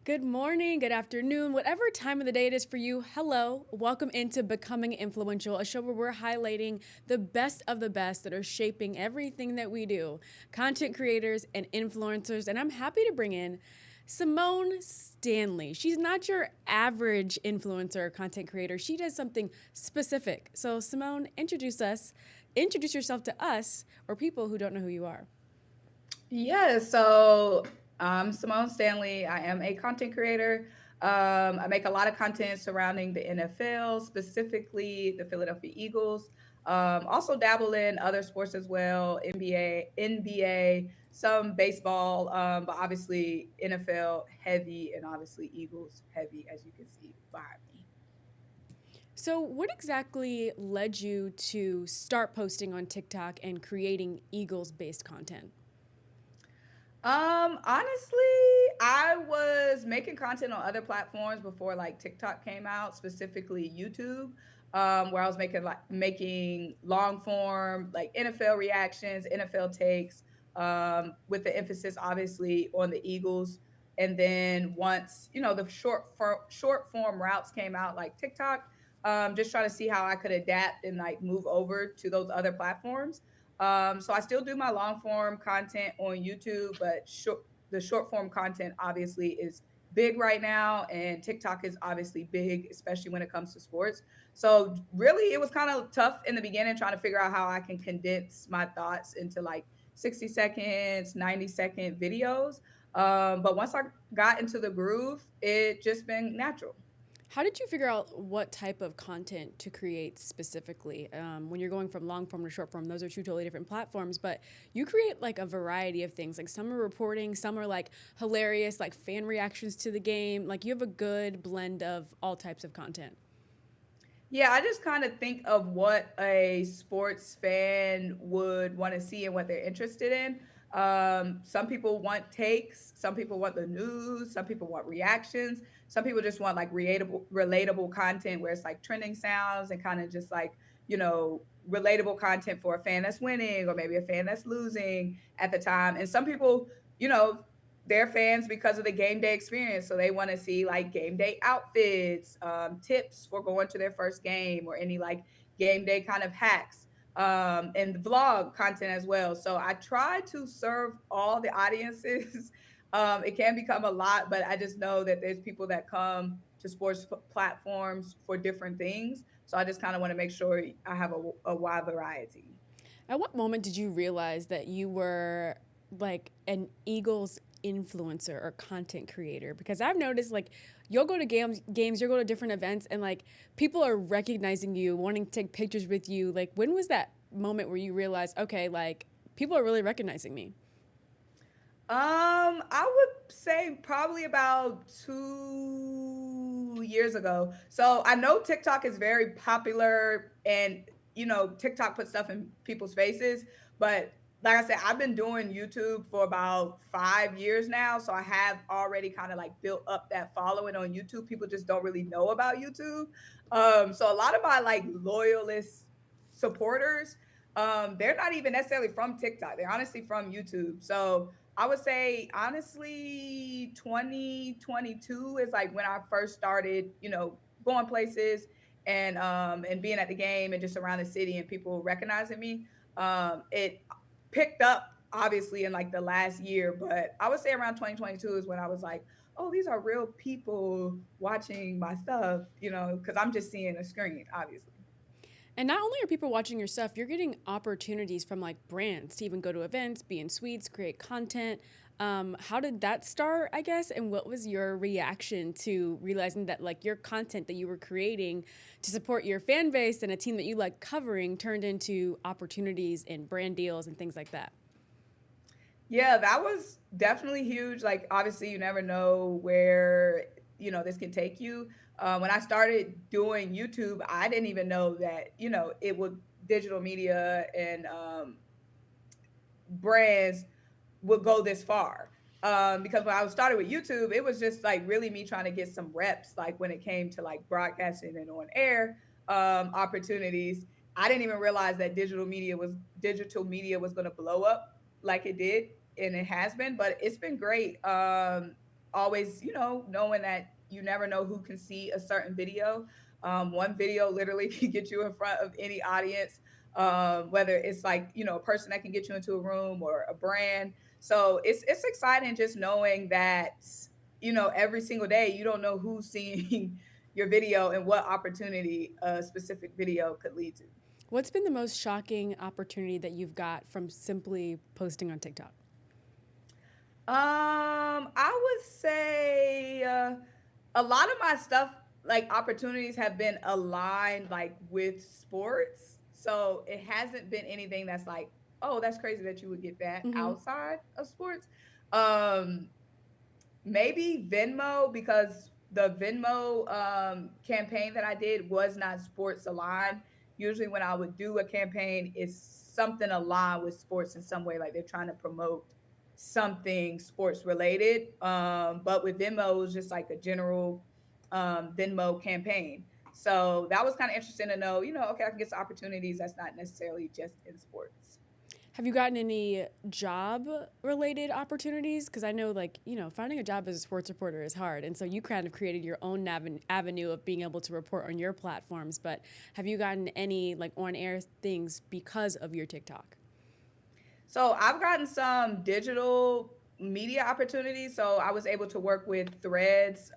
Good morning, good afternoon, whatever time of the day it is for you. Hello, welcome into Becoming Influential, a show where we're highlighting the best of the best that are shaping everything that we do, content creators and influencers. And I'm happy to bring in Symone Stanley. She's not your average influencer or content creator. She does something specific. So, Symone, introduce yourself to us or people who don't know who you are. Yeah, so I'm Symone Stanley. I am a content creator. I make a lot of content surrounding the NFL, specifically the Philadelphia Eagles. Also dabble in other sports as well, NBA, some baseball, but obviously NFL heavy and obviously Eagles heavy, as you can see behind me. So, what exactly led you to start posting on TikTok and creating Eagles based content? Honestly, I was making content on other platforms before like TikTok came out, specifically YouTube, where I was making long form like NFL reactions, NFL takes, with the emphasis obviously on the Eagles. And then once the short form routes came out like TikTok, just trying to see how I could adapt and like move over to those other platforms. So I still do my long form content on YouTube, but the short form content obviously is big right now, and TikTok is obviously big, especially when it comes to sports. So really, it was kind of tough in the beginning trying to figure out how I can condense my thoughts into like 60 seconds, 90-second videos. But once I got into the groove, it just been natural. How did you figure out what type of content to create specifically? When you're going from long form to short form, those are two totally different platforms, but you create like a variety of things. Like some are reporting, some are like hilarious, like fan reactions to the game. Like you have a good blend of all types of content. Yeah, I just kind of think of what a sports fan would want to see and what they're interested in. Some people want takes, some people want the news, some people want reactions, some people just want like relatable content where it's like trending sounds and kind of just like, relatable content for a fan that's winning or maybe a fan that's losing at the time. And some people, you know, they're fans because of the game day experience. So they want to see like game day outfits, tips for going to their first game, or any like game day kind of hacks, and vlog content as well. So I try to serve all the audiences. It can become a lot, but I just know that there's people that come to platforms for different things. So I just kind of want to make sure I have a wide variety. At what moment did you realize that you were like an Eagles influencer or content creator? Because I've noticed like you'll go to you'll go to different events, and like people are recognizing you, wanting to take pictures with you. Like when was that moment where you realized, okay, like people are really recognizing me? I would say probably about 2 years ago. So I know TikTok is very popular, and TikTok puts stuff in people's faces. But like I said, I've been doing YouTube for about 5 years now, so I have already kind of like built up that following on YouTube. People just don't really know about YouTube. So a lot of my like loyalist supporters, they're not even necessarily from TikTok. They're honestly from YouTube. So I would say honestly, 2022 is like when I first started, going places and being at the game and just around the city and people recognizing me. It picked up obviously in like the last year, but I would say around 2022 is when I was like, oh, these are real people watching my stuff, because I'm just seeing a screen, obviously. And not only are people watching your stuff, you're getting opportunities from like brands to even go to events, be in suites, create content. How did that start, I guess? And what was your reaction to realizing that like your content that you were creating to support your fan base and a team that you like covering turned into opportunities and brand deals and things like that? Yeah, that was definitely huge. Like, obviously, you never know where this can take you. When I started doing YouTube, I didn't even know that it would digital media and brands would go this far. Because when I started with YouTube, it was just like really me trying to get some reps, like when it came to like broadcasting and on air opportunities. I didn't even realize that digital media was going to blow up like it did, and it has been. But it's been great. always, knowing that you never know who can see a certain video. One video literally can get you in front of any audience, whether it's like, a person that can get you into a room or a brand. So it's exciting just knowing that, every single day you don't know who's seeing your video and what opportunity a specific video could lead to. What's been the most shocking opportunity that you've got from simply posting on TikTok? I would say a lot of my stuff, like opportunities, have been aligned like with sports. So it hasn't been anything that's like, oh, that's crazy that you would get that Mm-hmm. outside of sports. Um, Maybe Venmo, because the Venmo campaign that I did was not sports aligned. Usually, when I would do a campaign, it's something aligned with sports in some way, like they're trying to promote something sports related. But with Venmo, it was just like a general Venmo campaign. So that was kind of interesting to know, okay, I can get some opportunities that's not necessarily just in sports. Have you gotten any job related opportunities? Because I know, like, finding a job as a sports reporter is hard. And so you kind of created your own avenue of being able to report on your platforms. But have you gotten any, like, on air things because of your TikTok? So I've gotten some digital media opportunities. So I was able to work with Threads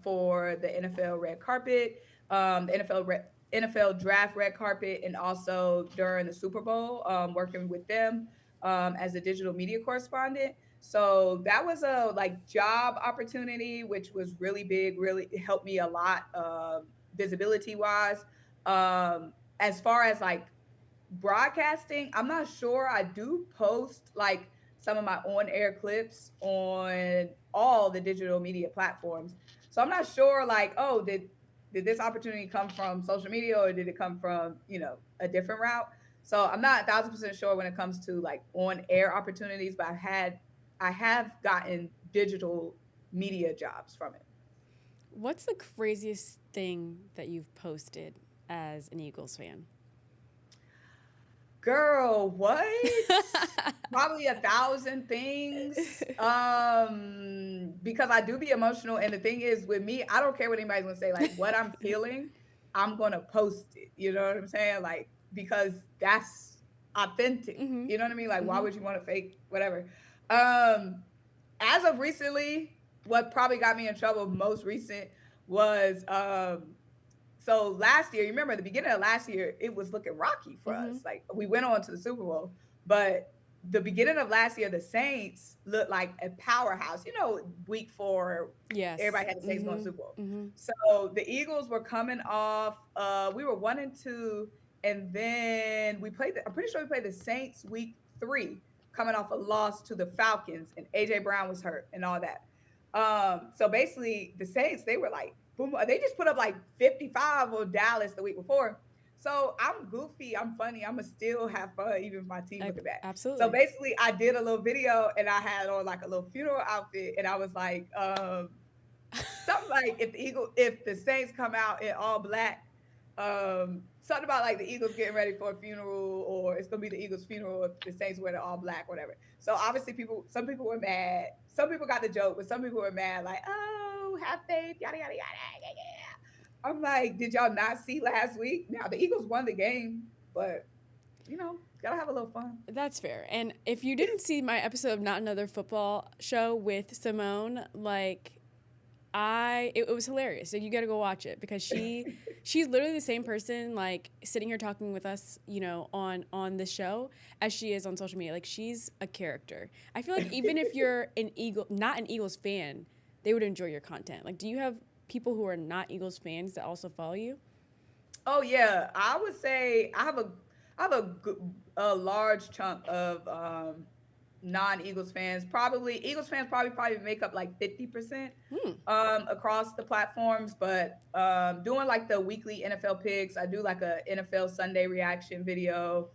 for the NFL red carpet, the NFL draft red carpet, and also during the Super Bowl, working with them as a digital media correspondent. So that was a like job opportunity, which was really big. Really it helped me a lot, visibility wise. As far as like broadcasting, I'm not sure. I do post like some of my on air clips on all the digital media platforms. So I'm not sure like, oh, did this opportunity come from social media or did it come from, a different route? So I'm not 1,000% sure when it comes to like on air opportunities, but I have gotten digital media jobs from it. What's the craziest thing that you've posted as an Eagles fan? Girl, what? Probably 1,000 things. Because I do be emotional, and the thing is, with me, I don't care what anybody's gonna say. Like what I'm feeling, I'm gonna post it. You know what I'm saying? Like because that's authentic. Mm-hmm. You know what I mean? Like why Mm-hmm. would you want to fake whatever? Um, as of recently, what probably got me in trouble most recent was so last year, you remember the beginning of last year, it was looking rocky for Mm-hmm. us. Like we went on to the Super Bowl, but the beginning of last year, the Saints looked like a powerhouse. Week 4, Yes. everybody had the Saints going to Mm-hmm. Super Bowl. Mm-hmm. So the Eagles were coming off. We were 1-2, and then we played. I'm pretty sure we played the Saints week 3, coming off a loss to the Falcons, and AJ Brown was hurt and all that. So basically, the Saints, they were like, boom, they just put up like 55 on Dallas the week before. So I'm goofy, I'm funny, I'ma still have fun, even if my team looking bad. So Absolutely. basically, I did a little video and I had on like a little funeral outfit, and I was like, something like if the Saints come out in all black, something about like the Eagles getting ready for a funeral, or it's gonna be the Eagles' funeral if the Saints wear the all black, whatever. So obviously, some people were mad. Some people got the joke, but some people were mad, like, oh, have faith, yada yada yada, yeah, yeah. I'm like, did y'all not see last week? Now the Eagles won the game, but gotta have a little fun. That's fair. And if you didn't see my episode of Not Another Football Show with Symone, like it was hilarious. So you got to go watch it because she's literally the same person like sitting here talking with us, on the show as she is on social media. Like she's a character. I feel like even if you're not an Eagles fan, they would enjoy your content. Like do you have people who are not Eagles fans that also follow you? Oh yeah, I would say I have a large chunk of non-Eagles fans. Probably Eagles fans probably make up like 50% Hmm. across the platforms. But doing like the weekly NFL picks, I do like a NFL Sunday reaction video.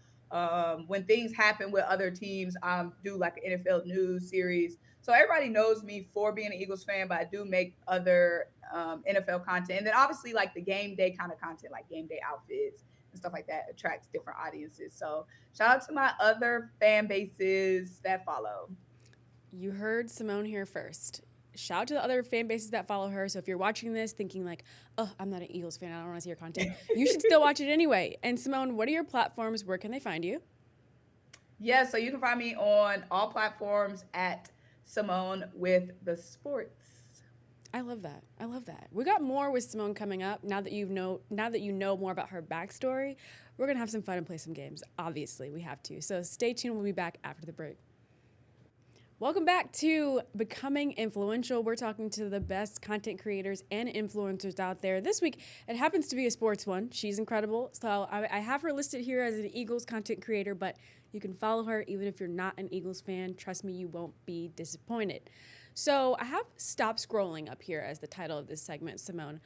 When things happen with other teams, I do like an NFL news series. So everybody knows me for being an Eagles fan, but I do make other NFL content, and then obviously like the game day kind of content, like game day outfits and stuff like that, attracts different audiences. So shout out to my other fan bases that follow. You heard Symone here first. shout out to the other fan bases that follow her. So if you're watching this thinking like, oh, I'm not an Eagles fan, I don't want to see your content, you should still watch it anyway. And Symone, what are your platforms? Where can they find you? Yeah, so you can find me on all platforms at Symone with the sports. I love that. I love that. We got more with Symone coming up. Now that you know more about her backstory, we're gonna have some fun and play some games. Obviously, we have to. So stay tuned. We'll be back after the break. Welcome back to Becoming Influential. We're talking to the best content creators and influencers out there. This week, it happens to be a sports one. She's incredible. So I have her listed here as an Eagles content creator, but you can follow her even if you're not an Eagles fan. Trust me, you won't be disappointed. So I have Stop Scrolling up here as the title of this segment, Symone.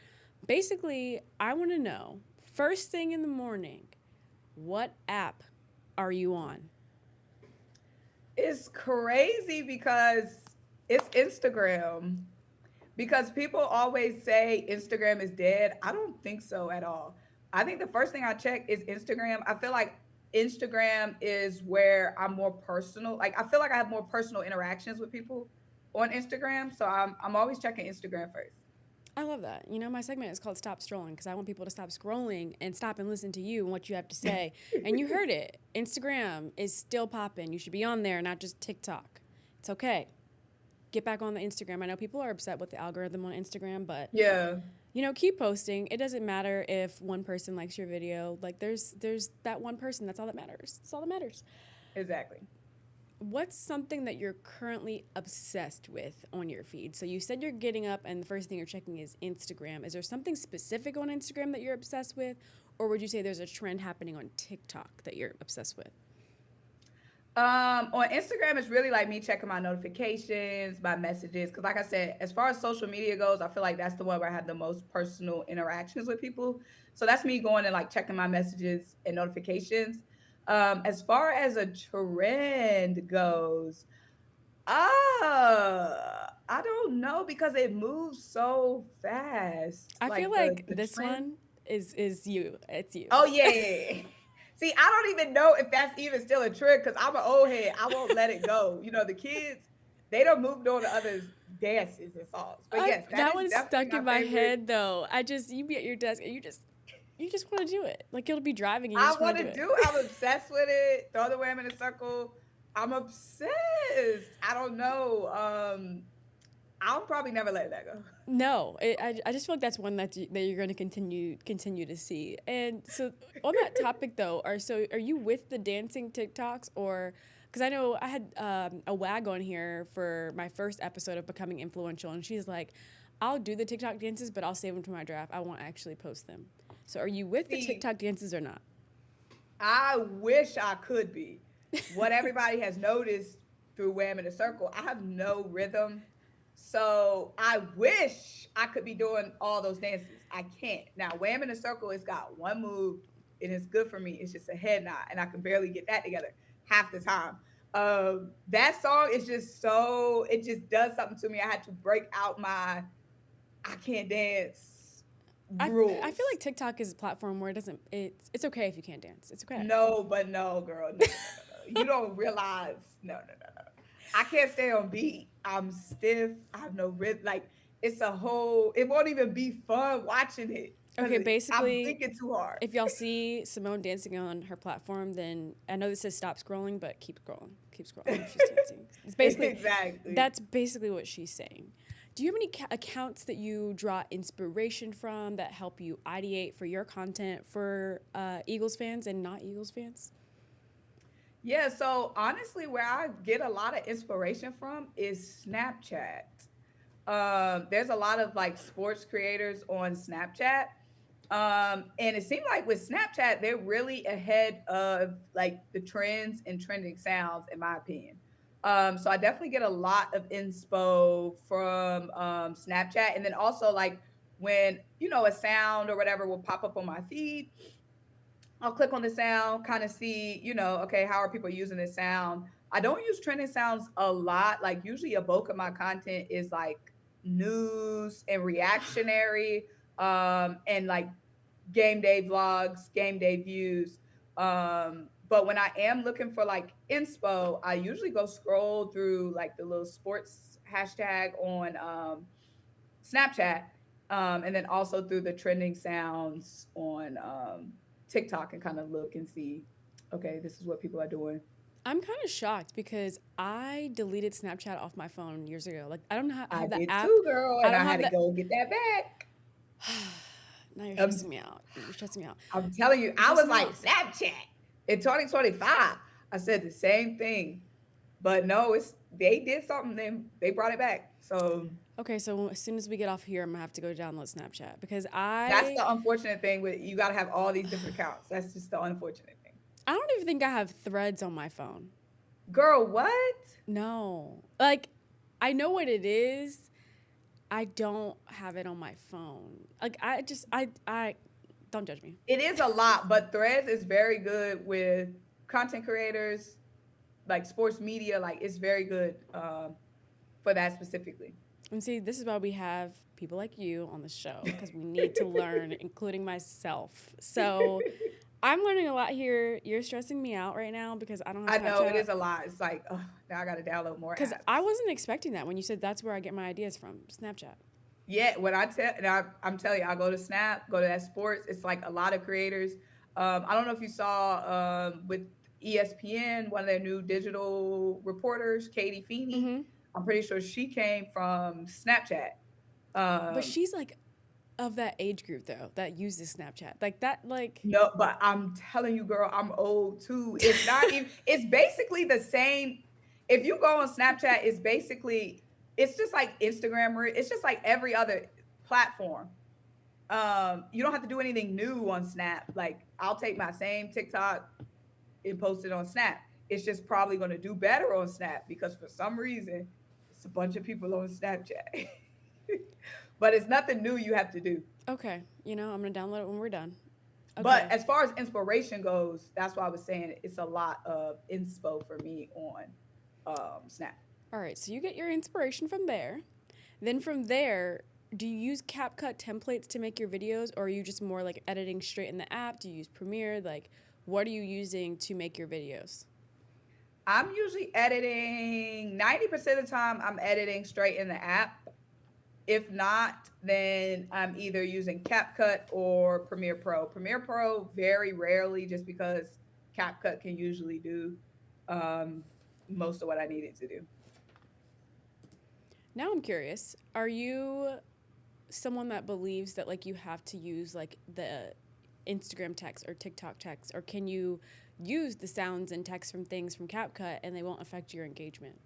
Basically, I want to know, first thing in the morning, what app are you on? It's crazy because it's Instagram. Because people always say Instagram is dead. I don't think so at all. I think the first thing I check is Instagram. I feel like Instagram is where I'm more personal. Like I feel like I have more personal interactions with people on Instagram. So I'm always checking Instagram first. I love that. You know, my segment is called Stop Strolling because I want people to stop scrolling and stop and listen to you and what you have to say. And you heard it. Instagram is still popping. You should be on there, not just TikTok. It's okay. Get back on the Instagram. I know people are upset with the algorithm on Instagram, but Yeah, you know, keep posting. It doesn't matter if one person likes your video. Like there's that one person. That's all that matters. That's all that matters. exactly. What's something that you're currently obsessed with on your feed? So you said you're getting up and the first thing you're checking is Instagram. Is there something specific on Instagram that you're obsessed with? Or would you say there's a trend happening on TikTok that you're obsessed with? On Instagram, it's really like me checking my notifications, my messages. Because, like I said, as far as social media goes, I feel like that's the one where I have the most personal interactions with people. So that's me going and like checking my messages and notifications. As far as a trend goes, I don't know because it moves so fast. I feel Like like the this trend. one is you. It's you. Oh yeah, yeah, yeah. See, I don't even know if that's even still a trick because I'm an old head. I won't let it go. You know, the kids, they don't move on to others' dances and songs. But yes, that That is one's definitely stuck my in my favorite. head though. You be at your desk and you just want to do it. Like you'll be driving and you I just want want to to do do. it. I'm obsessed with it. Throw the wham in a circle. I'm obsessed. I don't know. I'll probably never let that go. No, I just feel like that's one that you're going to continue to see. And so on that topic though, are you with the dancing TikToks or because I know I had a wag on here for my first episode of Becoming Influential, and she's like, "I'll do the TikTok dances, but I'll save them for my draft. I won't actually post them." So are you with the See, TikTok dances or not? I wish I could be. What everybody has noticed through Wham in a Circle, I have no rhythm. So I wish I could be doing all those dances. I can't. Now, Wham in a Circle, it's got one move and it's good for me. It's just a head nod, and I can barely get that together half the time. That song is just so, it just does something to me. I had to break out my I can't dance I feel rules. like TikTok is a platform where it's okay if you can't dance. It's okay. No, but no, girl. No, no, no, no. You don't realize. No, no, no, no. I can't stay on beat. I'm stiff. I have no rhythm. Like, it's a whole, it won't even be fun watching it Okay, because I'm basically, thinking too hard. if y'all see Simone dancing on her platform, then I know this says stop scrolling, but keep scrolling. Keep scrolling if she's dancing. Exactly. That's basically what she's saying. Do you have any accounts that you draw inspiration from that help you ideate for your content for Eagles fans and not Eagles fans? Yeah, so honestly, where I get a lot of inspiration from is Snapchat. There's a lot of like sports creators on Snapchat. And it seemed like with Snapchat, they're really ahead of like the trends and trending sounds, in my opinion. So I definitely get a lot of inspo from Snapchat. And then also like when, you know, a sound or whatever will pop up on my feed, I'll click on the sound, kind of see, you know, okay, how are people using this sound? I don't use trending sounds a lot. Like usually a bulk of my content is like news and reactionary, and like game day vlogs, game day views. But when I am looking for like inspo, I usually go scroll through like the little sports hashtag on Snapchat, and then also through the trending sounds on TikTok and kind of look and see, okay, this is what people are doing. I'm kind of shocked because I deleted Snapchat off my phone years ago. Like I don't I have the did app. too, girl, I and don't I had have to the. go get that back. Now you're I'm, stressing me out. You're stressing me out. I'm telling you, You're I was stressing me like out. Snapchat in 2025. I said the same thing, but no, it's they did something. Then they brought it back. So Okay, so as soon as we get off here, I'm gonna have to go download Snapchat because that's the unfortunate thing with you. Got to have all these different accounts. That's just the unfortunate thing. I don't even think I have Threads on my phone. Girl, what? No, like I know what it is. I don't have it on my phone. Like I don't judge me. It is a lot, but Threads is very good with content creators, like sports media. Like it's very good for that specifically. And see, this is why we have people like you on the show because we need to learn, including myself. So I'm learning a lot here. You're stressing me out right now because I don't have I know it Snapchat. is a lot. It's like, oh, now I got to download more Because I apps. wasn't expecting that when you said that's where I get my ideas from, Snapchat. Yeah, when I tell, and I'm telling you, I go to Snap, go to that sports. It's like a lot of creators. I don't know if you saw with ESPN, one of their new digital reporters, Katie Feeney. Mm-hmm. I'm pretty sure she came from Snapchat. But Um, she's like of that age group though that uses Snapchat. Like that, like. no, but I'm telling you, girl, I'm old too. It's not even. It's basically the same. If you go on Snapchat, it's basically. It's just like Instagram. It's just like every other platform. You don't have to do anything new on Snap. Like I'll take my same TikTok and post it on Snap. It's just probably going to do better on Snap because for some reason it's a bunch of people on Snapchat. But it's nothing new you have to do. Okay, I'm gonna download it when we're done. But Okay. as far as inspiration goes, that's why I was saying it's a lot of inspo for me on Snap. All right. So you get your inspiration from there. Then from there, do you use CapCut templates to make your videos, or are you just more like editing straight in the app? Do you use Premiere? Like, what are you using to make your videos? I'm usually editing 90% of the time I'm editing straight in the app. If not, then I'm either using CapCut or Premiere Pro. Premiere Pro very rarely, just because CapCut can usually do um, most of what I need it to do. Now I'm curious. Are you someone that believes that like you have to use like the Instagram text or TikTok text, or can you use the sounds and text from things from CapCut and they won't affect your engagement?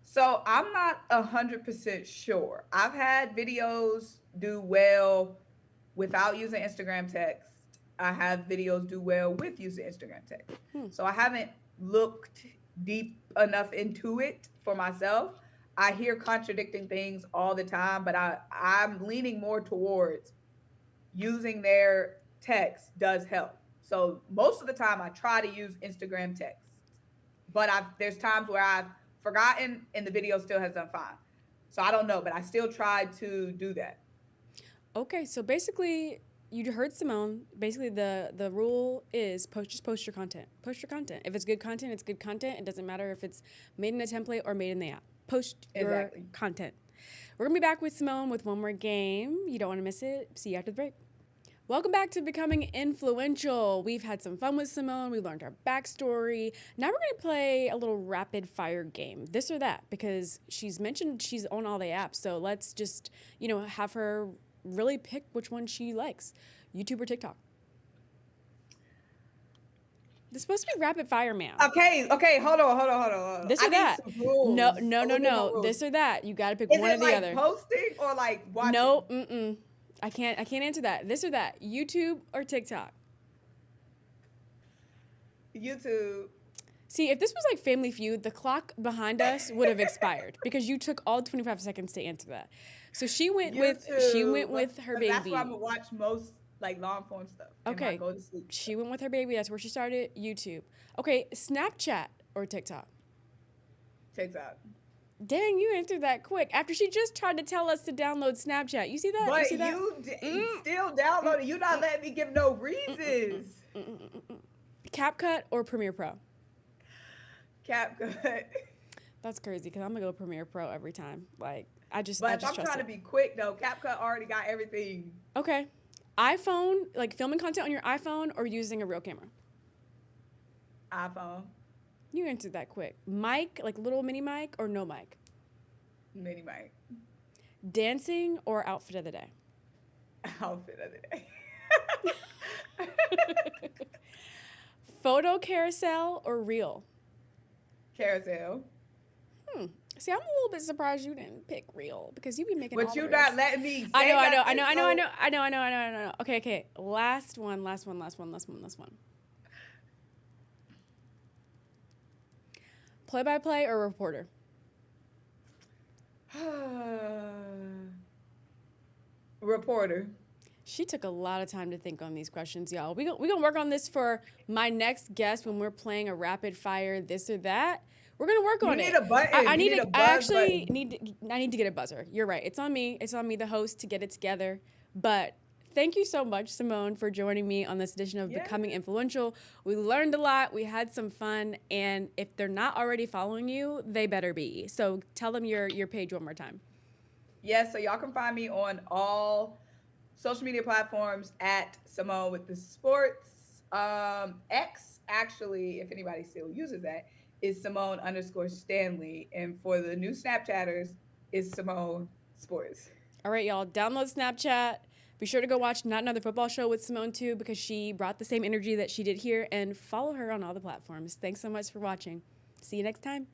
So I'm not 100% sure. I've had videos do well without using Instagram text. I have videos do well with using Instagram text. Hmm. So I haven't looked deep enough into it for myself. I hear contradicting things all the time, but I'm leaning more towards using their text does help. So most of the time I try to use Instagram text, but there's times where I've forgotten and the video still has done fine. So I don't know, but I still tried to do that. Okay, so basically, you heard Symone. Basically, the rule is post your content. Post your content. If it's good content, it's good content. It doesn't matter if it's made in a template or made in the app. Post your Exactly. content. We're gonna be back with Symone with one more game. You don't want to miss it. See you after the break. Welcome back to Becoming Influential. We've had some fun with Symone. We learned our backstory. Now we're going to play a little rapid fire game, this or that, because she's mentioned she's on all the apps. So let's just, have her really pick which one she likes, YouTube or TikTok. This is supposed to be rapid fire, ma'am. Okay, hold on. This I or need that. some No, rules. no, A no, little bit more no. rules. This or that. You got to pick Is one or it the like other. posting or like watching? No, I can't answer that. This or that. YouTube or TikTok. YouTube. See, if this was like Family Feud, the clock behind us would have expired because you took all 25 seconds to answer that. So she went YouTube. with her 'Cause baby. that's why I'm gonna watch most like long form stuff. And I Okay. go to sleep. She went with her baby. That's where she started. YouTube. Okay, Snapchat or TikTok? TikTok. Dang, you answered that quick. After she just tried to tell us to download Snapchat. You see that? But you see that? still downloading. You not letting me give no reasons. CapCut or Premiere Pro? CapCut. That's crazy because I'm gonna go Premiere Pro every time. Like But I if just I'm trust trying to it. be quick though, CapCut already got everything. Okay. iPhone, like filming content on your iPhone or using a real camera? iPhone, You answered that quick. Mic, like little mini mic or no mic? mini mic, Dancing or outfit of the day? outfit of the day. Photo carousel or reel? Carousel. See, I'm a little bit surprised you didn't pick reel because you be making all But the you reels. not letting me say I know. nothing, so I know. Okay. Last one. Play by play or reporter? reporter. She took a lot of time to think on these questions, y'all. We gonna work on this for my next guest when we're playing a rapid fire this or that. We're gonna work You on need it. a button. You need a I buzz actually button. need to get a buzzer. You're right. It's on me. It's on me, the host, to get it together. But thank you so much, Symone, for joining me on this edition of Yeah. Becoming Influential. We learned a lot. We had some fun. And if they're not already following you, they better be. So tell them your page one more time. Yes, so y'all can find me on all social media platforms at Symone with the sports. X actually, if anybody still uses that, is Symone_Stanley. And for the new Snapchatters, is Symone Sports. All right, y'all, download Snapchat. Be sure to go watch Not Another Football Show with Symone too, because she brought the same energy that she did here, and follow her on all the platforms. Thanks so much for watching. See you next time.